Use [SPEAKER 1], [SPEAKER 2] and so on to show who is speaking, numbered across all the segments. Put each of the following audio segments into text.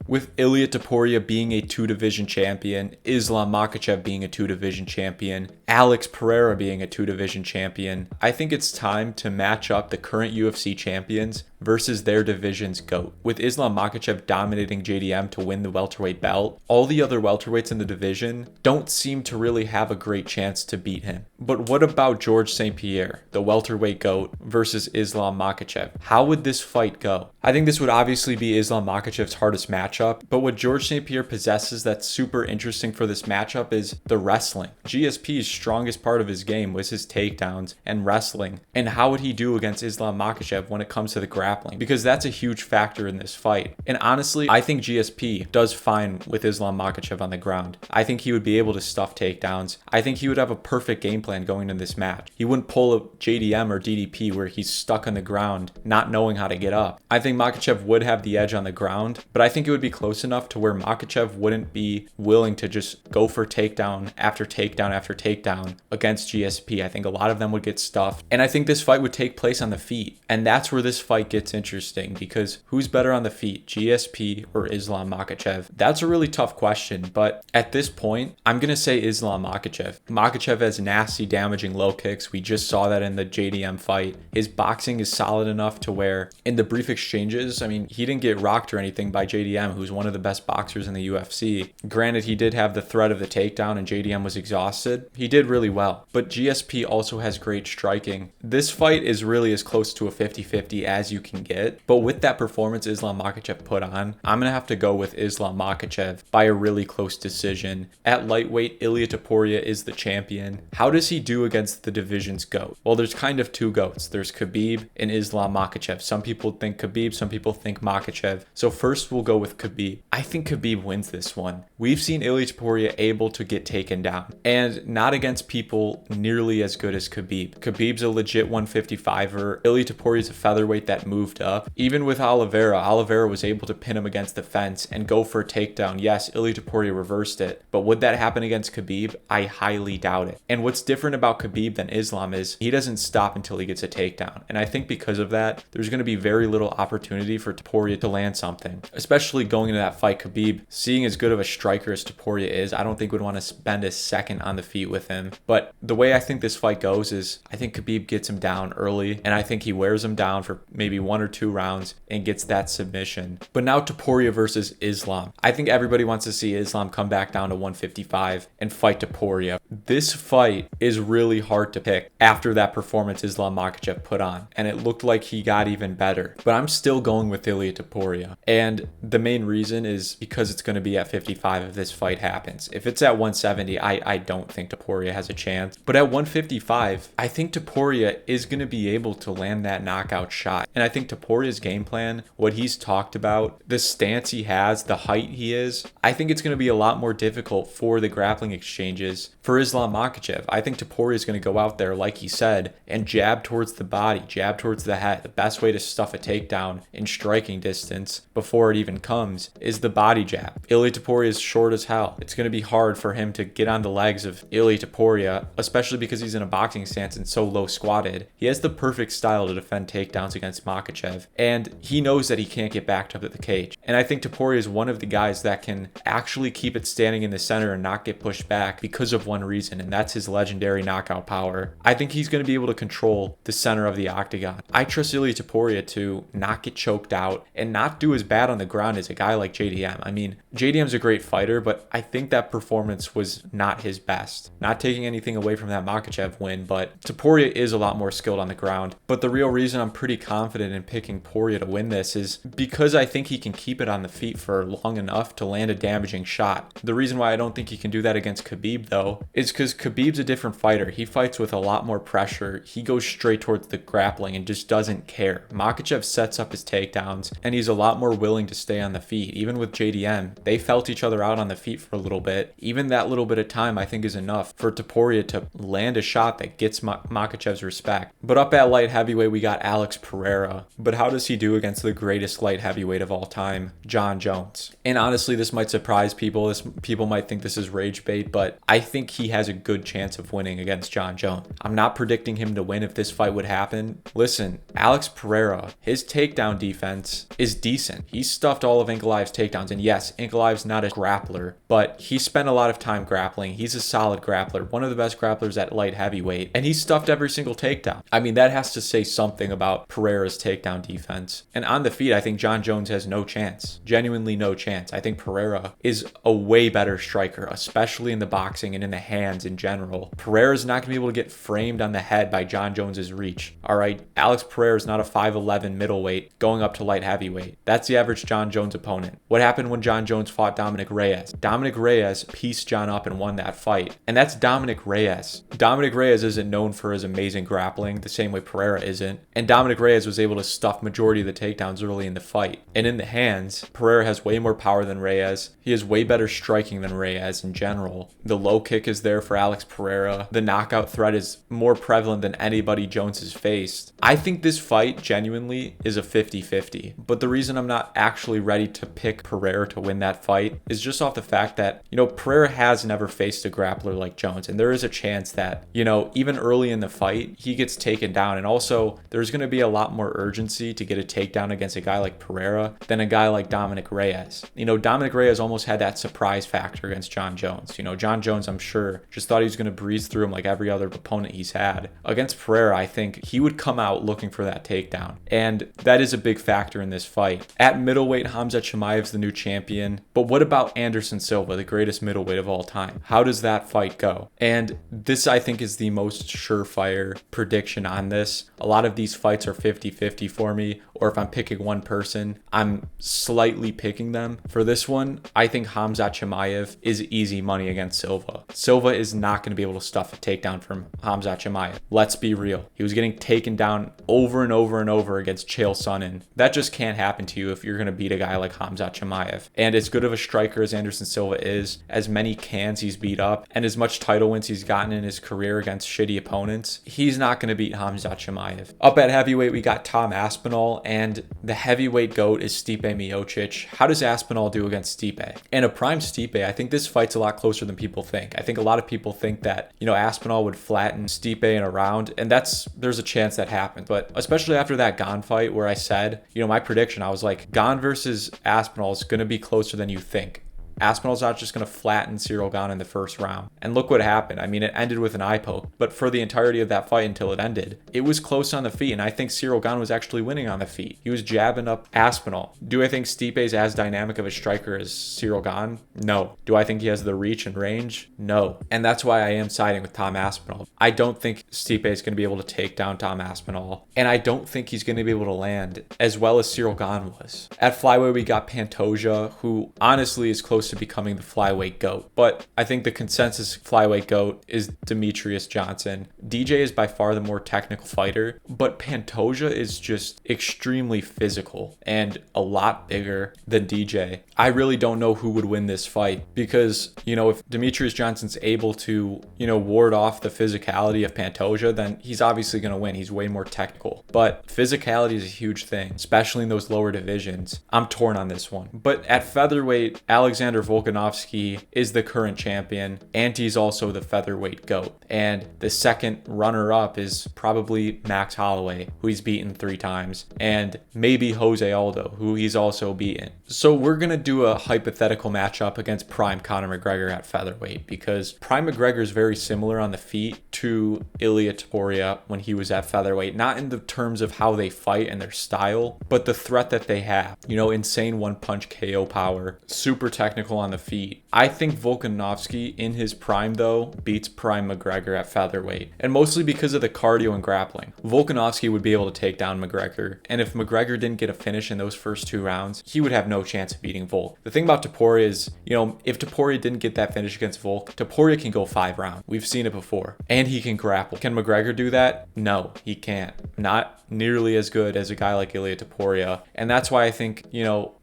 [SPEAKER 1] With Ilia Topuria being a 2-division champion, Islam Makhachev being a 2-division champion, Alex Pereira being a 2-division champion, I think it's time to match up the current UFC champions versus their division's GOAT. With Islam Makhachev dominating JDM to win the welterweight belt, all the other welterweights in the division don't seem to really have a great chance to beat him. But what about George St. Pierre, the welterweight GOAT, versus Islam Makhachev? How would this fight go? I think this would obviously be Islam Makhachev's hardest matchup, but what George St. Pierre possesses that's super interesting for this matchup is the wrestling. GSP's strongest part of his game was his takedowns and wrestling, and how would he do against Islam Makhachev when it comes to the grappling? Because that's a huge factor in this fight. And honestly, I think GSP does fine with Islam Makhachev on the ground. I think he would be able to stuff takedowns. I think he would have a perfect game plan going into this match. He wouldn't pull a JDM or DDP where he's stuck on the ground, not knowing how to get up. I think Makhachev would have the edge on the ground, but I think it would be close enough to where Makhachev wouldn't be willing to just go for takedown after takedown after takedown against GSP. I think a lot of them would get stuffed, and I think this fight would take place on the feet, and that's where this fight gets interesting, because who's better on the feet, GSP or Islam Makhachev? That's a really tough question, but at this point, I'm going to say Islam Makhachev. Makhachev has nasty, damaging low kicks. We just saw that in the JDM fight. His boxing is solid enough to where in the brief exchanges, I mean, he didn't get rocked or anything by JDM, who's one of the best boxers in the UFC. Granted, he did have the threat of the takedown and JDM was exhausted. He did really well, but GSP also has great striking. This fight is really as close to a 50-50 as you can get, but with that performance Islam Makhachev put on, I'm going to have to go with Islam Makhachev by a really close decision. At lightweight, Ilia Topuria is the champion. How does he do against the division's GOAT? Well, there's kind of two GOATs. There's Khabib and Islam Makhachev. Some people think Khabib, some people think Makhachev. So first we'll go with Khabib. I think Khabib wins this one. We've seen Ilia Topuria able to get taken down, and not against people nearly as good as Khabib. Khabib's a legit 155er. Ilia Topuria's a featherweight that moved up. Even with Oliveira was able to pin him against the fence and go for a takedown. Yes, Ilia Topuria reversed it, but would that happen against Khabib? I highly doubt it. And what's different about Khabib than Islam is he doesn't stop until he gets a takedown. And I think because of that, there's going to be very little opportunity for Topuria to land something. Especially going into that fight, Khabib, seeing as good of a striker as Topuria is, I don't think would want to spend a second on the feet with him. But the way I think this fight goes is I think Khabib gets him down early, and I think he wears him down for maybe 1 or 2 rounds and gets that submission. But now Topuria versus Islam. I think everybody wants to see Islam come back down to 155 and fight Topuria. This fight is really hard to pick after that performance Islam Makhachev put on, and it looked like he got even better. But I'm still going with Ilia Topuria, and the main reason is because it's going to be at 55 if this fight happens. If it's at 170, I don't think Topuria has a chance. But at 155, I think Topuria is going to be able to land that knockout shot. And I think Topuria's game plan, what he's talked about, the stance he has, the height he is, I think it's going to be a lot more difficult for the grappling exchanges for Islam Makhachev. I think Topuria is going to go out there, like he said, and jab towards the body, jab towards the head. The best way to stuff a takedown in striking distance before it even comes is the body jab. Ilia Topuria is short as hell. It's going to be hard for him to get on the legs of Ilia Topuria, especially because he's in a boxing stance and so low squatted. He has the perfect style to defend takedowns against Makhachev, and he knows that he can't get backed up at the cage. And I think Topuria is one of the guys that can actually keep it standing in the center and not get pushed back because of one reason, and that's his legendary knockout power. I think he's going to be able to control the center of the octagon. I trust Ilia Topuria to not get choked out and not do as bad on the ground as a guy like JDM. I mean, JDM's a great fighter, but I think that performance was not his best. Not taking anything away from that Makhachev win, but Topuria is a lot more skilled on the ground. But the real reason I'm pretty confident in picking Topuria to win this is because I think he can keep it on the feet for long enough to land a damaging shot. The reason why I don't think he can do that against Khabib, though, is because Khabib's a different fighter. He fights with a lot more pressure. He goes straight towards the grappling and just doesn't care. Makhachev sets up his takedowns, and he's a lot more willing to stay on the feet. Even with JDM, they felt each other out on the feet for a little bit. Even that little bit of time, I think, is enough for Topuria to land a shot that gets Makhachev's respect. But up at light heavyweight, we got Alex Pereira. But how does he do against the greatest light heavyweight of all time, Jon Jones? And honestly, this might surprise people. People might think this is rage bait, but I think he he has a good chance of winning against Jon Jones. I'm not predicting him to win if this fight would happen. Listen, Alex Pereira, his takedown defense is decent. He stuffed all of Ankalaev's takedowns. And yes, Ankalaev's not a grappler, but he spent a lot of time grappling. He's a solid grappler, one of the best grapplers at light heavyweight, and he stuffed every single takedown. I mean, that has to say something about Pereira's takedown defense. And on the feet, I think Jon Jones has no chance. Genuinely no chance. I think Pereira is a way better striker, especially in the boxing and in the hands in general. Pereira's not going to be able to get framed on the head by Jon Jones's reach. All right, Alex Pereira is not a 5'11 middleweight going up to light heavyweight. That's the average Jon Jones opponent. What happened when Jon Jones fought Dominic Reyes? Dominic Reyes pieced Jon up and won that fight. And that's Dominic Reyes. Dominic Reyes isn't known for his amazing grappling the same way Pereira isn't. And Dominic Reyes was able to stuff majority of the takedowns early in the fight. And in the hands, Pereira has way more power than Reyes. He has way better striking than Reyes in general. The low kick is there for Alex Pereira. The knockout threat is more prevalent than anybody Jones has faced. I think this fight genuinely is a 50-50. But the reason I'm not actually ready to pick Pereira to win that fight is just off the fact that, Pereira has never faced a grappler like Jones. And there is a chance that, even early in the fight, he gets taken down. And also, there's going to be a lot more urgency to get a takedown against a guy like Pereira than a guy like Dominic Reyes. Dominic Reyes almost had that surprise factor against Jon Jones. Jon Jones, I'm sure, just thought he was going to breeze through him like every other opponent he's had. Against Pereira, I think he would come out looking for that takedown. And that is a big factor in this fight. At middleweight, Khamzat Chimaev's the new champion. But what about Anderson Silva, the greatest middleweight of all time? How does that fight go? And this, I think, is the most surefire prediction on this. A lot of these fights are 50-50 for me, or if I'm picking one person, I'm slightly picking them. For this one, I think Khamzat Chimaev is easy money against Silva. Silva is not going to be able to stuff a takedown from Khamzat Chimaev. Let's be real. He was getting taken down over and over and over against Chael Sonnen. That just can't happen to you if you're going to beat a guy like Khamzat Chimaev. And as good of a striker as Anderson Silva is, as many cans he's beat up, and as much title wins he's gotten in his career against shitty opponents, he's not going to beat Khamzat Chimaev. Up at heavyweight, we got Tom Aspinall, and the heavyweight GOAT is Stipe Miocic. How does Aspinall do against Stipe? And a prime Stipe, I think this fight's a lot closer than people think. I think a lot of people think that, Aspinall would flatten Stipe in a round, and there's a chance that happens. But especially after that Gane fight where I said, my prediction, I was like, Gane versus Aspinall is going to be closer than you think. Aspinall's not just going to flatten Ciryl Gane in the first round. And look what happened. I mean, it ended with an eye poke. But for the entirety of that fight until it ended, it was close on the feet. And I think Ciryl Gane was actually winning on the feet. He was jabbing up Aspinall. Do I think Stipe's as dynamic of a striker as Ciryl Gane? No. Do I think he has the reach and range? No. And that's why I am siding with Tom Aspinall. I don't think Stipe is going to be able to take down Tom Aspinall. And I don't think he's going to be able to land as well as Ciryl Gane was. At flyweight, we got Pantoja, who honestly is close to becoming the flyweight GOAT. But I think the consensus flyweight GOAT is Demetrius Johnson. DJ is by far the more technical fighter, but Pantoja is just extremely physical and a lot bigger than DJ. I really don't know who would win this fight because, if Demetrius Johnson's able to, ward off the physicality of Pantoja, then he's obviously going to win. He's way more technical. But physicality is a huge thing, especially in those lower divisions. I'm torn on this one. But at featherweight, Alexander Volkanovski is the current champion, and he's also the featherweight GOAT. And the second runner-up is probably Max Holloway, who he's beaten 3 times, and maybe Jose Aldo, who he's also beaten. So we're going to do a hypothetical matchup against prime Conor McGregor at featherweight because prime McGregor is very similar on the feet to Ilia Topuria when he was at featherweight, not in the terms of how they fight and their style, but the threat that they have. Insane one-punch KO power, super technical on the feet. I think Volkanovski in his prime, though, beats prime McGregor at featherweight, and mostly because of the cardio and grappling. Volkanovski would be able to take down McGregor, and if McGregor didn't get a finish in those first 2 rounds, he would have no chance of beating Volk. The thing about Topuria is, if Topuria didn't get that finish against Volk, Topuria can go 5 rounds. We've seen it before. And he can grapple. Can McGregor do that? No, he can't. Not nearly as good as a guy like Ilia Topuria. And that's why I think,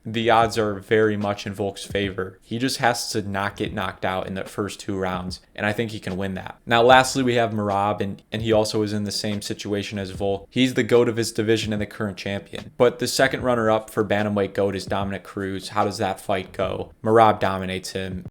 [SPEAKER 1] the odds are very much in Volk's favor. He just has to not get knocked out in the first 2 rounds, and I think he can win that. Now, lastly, we have Merab, and he also is in the same situation as Volk. He's the GOAT of his division and the current champion. But the second runner-up for bantamweight GOAT is Dominic Cruz. How does that fight go? Merab dominates him.